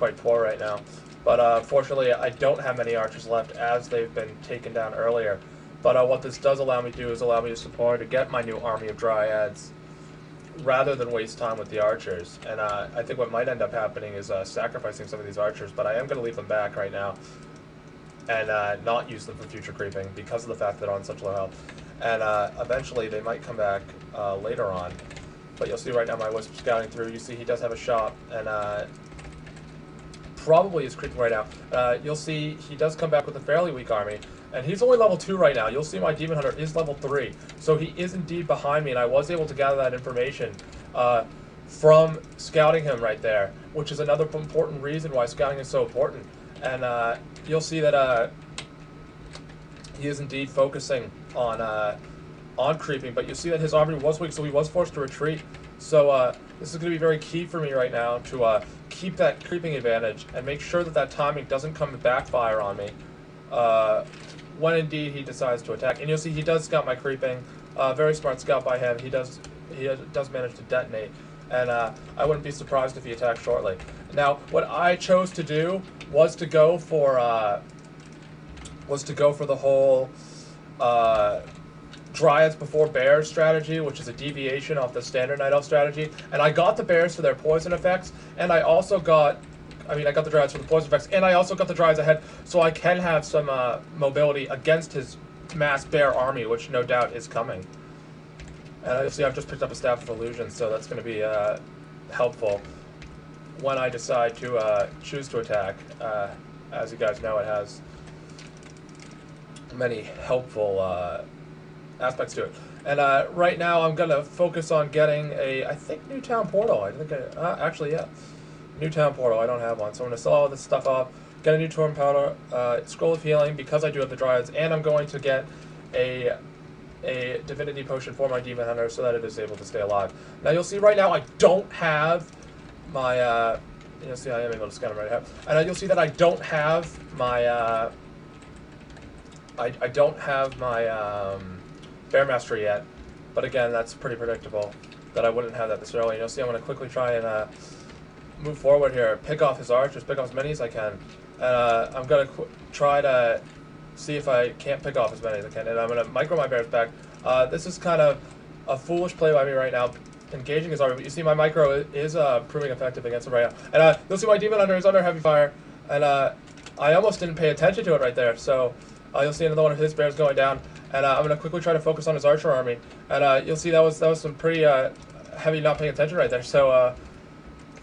quite poor right now. But fortunately, I don't have many archers left as they've been taken down earlier. But what this does allow me to do is allow me to support to get my new army of dryads rather than waste time with the archers. And I think what might end up happening is sacrificing some of these archers, but I am going to leave them back right now and not use them for future creeping because of the fact that they're on such low health. And eventually they might come back later on. But you'll see right now my Wisp scouting through. You see he does have a shot and probably is creeping right now. You'll see he does come back with a fairly weak army. And he's only level 2 right now. You'll see my Demon Hunter is level 3. So he is indeed behind me, and I was able to gather that information from scouting him right there, which is another important reason why scouting is so important. And you'll see that he is indeed focusing on creeping, but you'll see that his army was weak, so he was forced to retreat. So this is going to be very key for me right now to keep that creeping advantage and make sure that that timing doesn't come to backfire on me when indeed he decides to attack. And you'll see he does scout my creeping. Very smart scout by him. He does manage to detonate, and I wouldn't be surprised if he attacked shortly. Now, what I chose to do was to go for the whole Dryads before Bears strategy, which is a deviation off the standard Night Elf strategy. And I got the Bears for their poison effects, and I also got I got the Dryads for the poison effects, and I also got the Dryads ahead, so I can have some mobility against his mass bear army, which no doubt is coming. And you'll see I've just picked up a Staff of Illusion, so that's going to be helpful when I decide to choose to attack. As you guys know, it has many helpful aspects to it. And right now I'm going to focus on getting I think, New Town Portal. Actually, yeah. New Town Portal, I don't have one, so I'm going to sell all this stuff off, get a new Torn Powder, Scroll of Healing, because I do have the Dryads, and I'm going to get a Divinity Potion for my Demon Hunter so that it is able to stay alive. Now you'll see right now I don't have my, you'll see I am able to scan them right now, and you'll see that I don't have my, I don't have my Bear Mastery yet, but again, that's pretty predictable that I wouldn't have that this early. And you'll see I'm going to quickly try and move forward here, pick off his archers, pick off as many as I can, and I'm going to try to see if I can't pick off as many as I can, and I'm going to micro my bears back. This is kind of a foolish play by me right now, engaging his army, but you see my micro is proving effective against him right now. And you'll see my Demon Hunter is under heavy fire, and I almost didn't pay attention to it right there, so you'll see another one of his bears going down, and I'm going to quickly try to focus on his archer army, and you'll see that was some pretty heavy not paying attention right there, so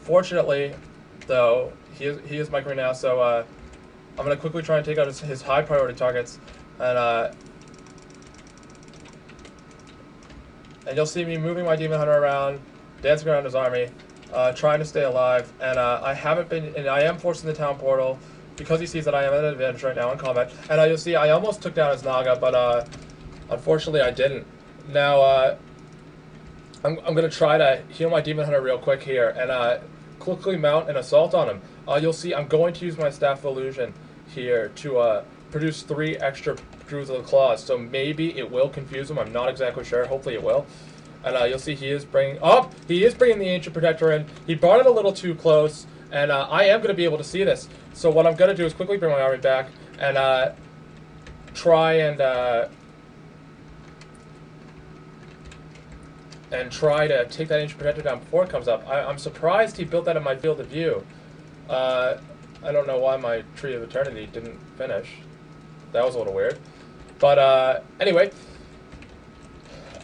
fortunately, though, he is microing now, so I'm going to quickly try and take out his high priority targets, and you'll see me moving my Demon Hunter around, dancing around his army, trying to stay alive, and I am forcing the Town Portal, because he sees that I am at an advantage right now in combat, and you'll see I almost took down his Naga, but unfortunately I didn't. Now, I'm going to try to heal my Demon Hunter real quick here, and quickly mount an assault on him. You'll see I'm going to use my Staff of Illusion here to produce 3 extra Druids of the Claws, so maybe it will confuse him. I'm not exactly sure. Hopefully it will. And you'll see he is bringing the Ancient Protector in. He brought it a little too close, and I am going to be able to see this. So what I'm going to do is quickly bring my army back and try to take that Ancient Protector down before it comes up. I'm surprised he built that in my field of view. I don't know why my Tree of Eternity didn't finish. That was a little weird. But anyway,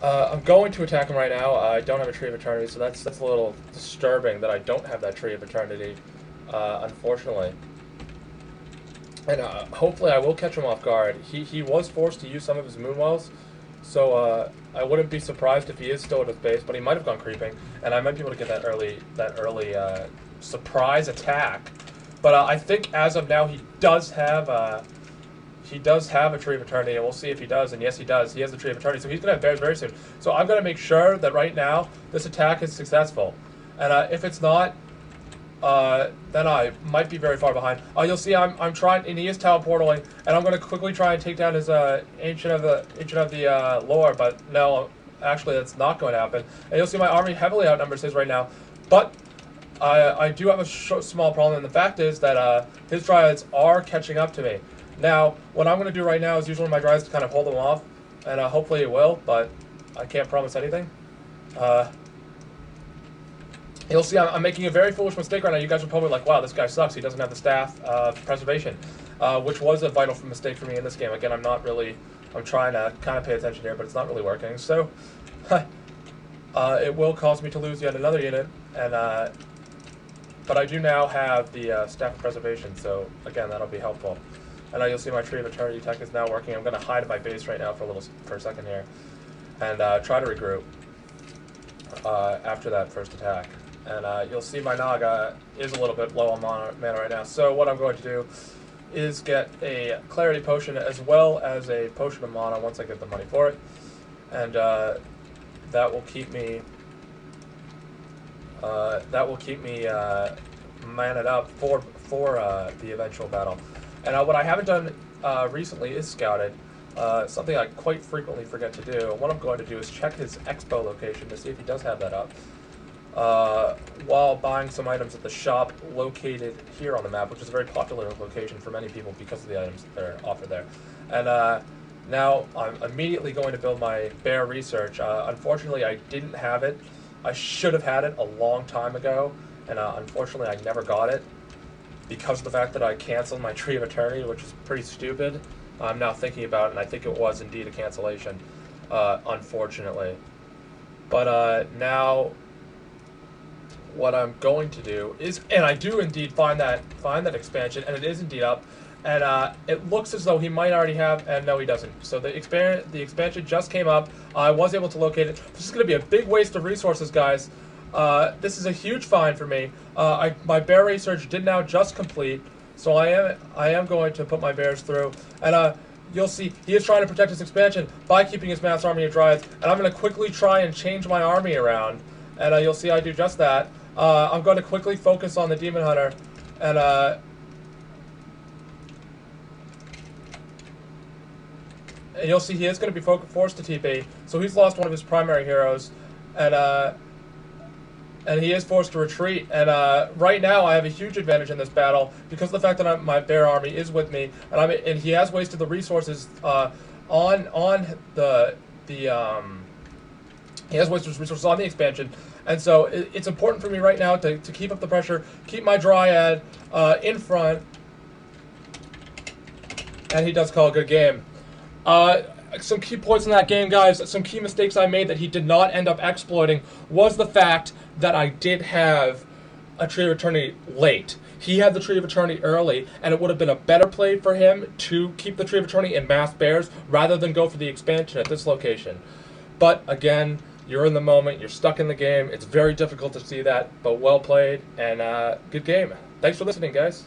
I'm going to attack him right now. I don't have a Tree of Eternity, so that's a little disturbing that I don't have that Tree of Eternity, unfortunately. And hopefully I will catch him off guard. He was forced to use some of his Moonwells, so I wouldn't be surprised if he is still at his base, but he might have gone creeping, and I might be able to get that early surprise attack. But I think as of now he does have a Tree of Eternity, and we'll see if he does. And yes, he does. He has the Tree of Eternity, so he's going to have bears very soon. So I'm going to make sure that right now this attack is successful. And if it's not, then I might be very far behind. You'll see I'm trying, and he is Town Portaling, and I'm going to quickly try and take down his Ancient of the Lore, but no, actually that's not going to happen. And you'll see my army heavily outnumbers his right now. But I do have a small problem, and the fact is that his Dryads are catching up to me. Now, what I'm going to do right now is use one of my Dryads to kind of hold them off, and hopefully it will, but I can't promise anything. You'll see I'm making a very foolish mistake right now. You guys are probably like, wow, this guy sucks. He doesn't have the staff preservation, which was a vital mistake for me in this game. Again, I'm trying to kind of pay attention here, but it's not really working. So it will cause me to lose yet another unit, and but I do now have the staff of preservation, so again, that'll be helpful. And you'll see my Tree of Eternity tech is now working. I'm going to hide at my base right now for a second here, and try to regroup after that first attack. And you'll see my Naga is a little bit low on mana right now. So what I'm going to do is get a Clarity Potion as well as a Potion of Mana once I get the money for it. And that will keep me maned up for the eventual battle. And what I haven't done recently is scouted. Something I quite frequently forget to do. What I'm going to do is check his expo location to see if he does have that up. While buying some items at the shop located here on the map, which is a very popular location for many people because of the items that are offered there. And now I'm immediately going to build my bear research. Unfortunately, I didn't have it. I should have had it a long time ago, and unfortunately I never got it because of the fact that I canceled my Tree of Eternity, which is pretty stupid. I'm now thinking about it, and I think it was indeed a cancellation, unfortunately. But now what I'm going to do is, and I do indeed find that expansion, and it is indeed up, and it looks as though he might already have, and no, he doesn't. So the expansion just came up. I was able to locate it. This is going to be a big waste of resources, guys. This is a huge find for me. My bear research did now just complete, so I am going to put my bears through, and you'll see he is trying to protect his expansion by keeping his mass army of Dryads, and I'm going to quickly try and change my army around, and you'll see I do just that. I'm going to quickly focus on the Demon Hunter, and you'll see he is going to be forced to TP, so he's lost one of his primary heroes, and he is forced to retreat. And right now I have a huge advantage in this battle because of the fact that my bear army is with me, and he has wasted the resources on the expansion. And so it's important for me right now to keep up the pressure, keep my Dryad in front, and he does call a good game. Some key points in that game, guys, some key mistakes I made that he did not end up exploiting was the fact that I did have a Tree of Eternity late. He had the Tree of Eternity early, and it would have been a better play for him to keep the Tree of Eternity and mass bears rather than go for the expansion at this location. But again, you're in the moment, you're stuck in the game, it's very difficult to see that, but well played, and good game. Thanks for listening, guys.